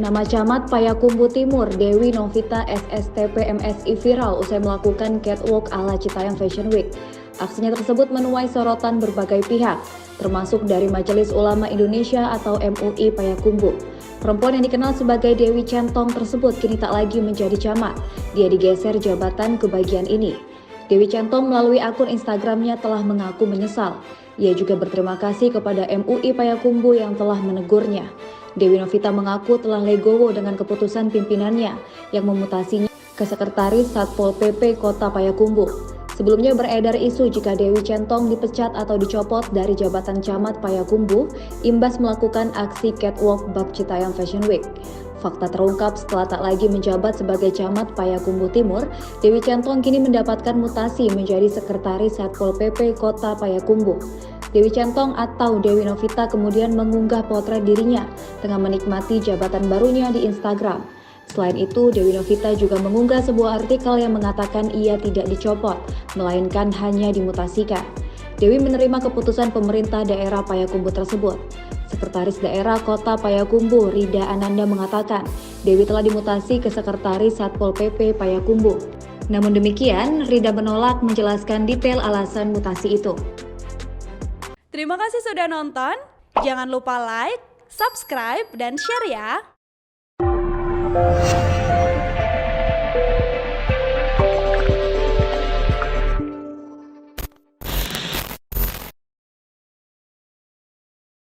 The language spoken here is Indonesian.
Nama camat Payakumbuh Timur, Dewi Novita SSTP MSI viral usai melakukan catwalk ala Citayam Fashion Week. Aksinya tersebut menuai sorotan berbagai pihak, termasuk dari Majelis Ulama Indonesia atau MUI Payakumbuh. Perempuan yang dikenal sebagai Dewi Centong tersebut kini tak lagi menjadi camat. Dia digeser jabatan ke bagian ini. Dewi Centong melalui akun Instagramnya telah mengaku menyesal. Ia juga berterima kasih kepada MUI Payakumbuh yang telah menegurnya. Dewi Novita mengaku telah legowo dengan keputusan pimpinannya yang memutasinya ke Sekretaris Satpol PP Kota Payakumbuh. Sebelumnya beredar isu jika Dewi Centong dipecat atau dicopot dari jabatan camat Payakumbuh imbas melakukan aksi catwalk bab Citayam Fashion Week. Fakta terungkap setelah tak lagi menjabat sebagai camat Payakumbuh Timur, Dewi Centong kini mendapatkan mutasi menjadi Sekretaris Satpol PP Kota Payakumbuh. Dewi Centong atau Dewi Novita kemudian mengunggah potret dirinya tengah menikmati jabatan barunya di Instagram. Selain itu, Dewi Novita juga mengunggah sebuah artikel yang mengatakan ia tidak dicopot, melainkan hanya dimutasikan. Dewi menerima keputusan pemerintah daerah Payakumbuh tersebut. Sekretaris Daerah Kota Payakumbuh, Rida Ananda mengatakan, Dewi telah dimutasi ke Sekretaris Satpol PP Payakumbuh. Namun demikian, Rida menolak menjelaskan detail alasan mutasi itu. Terima kasih sudah nonton. Jangan lupa like, subscribe, dan share ya.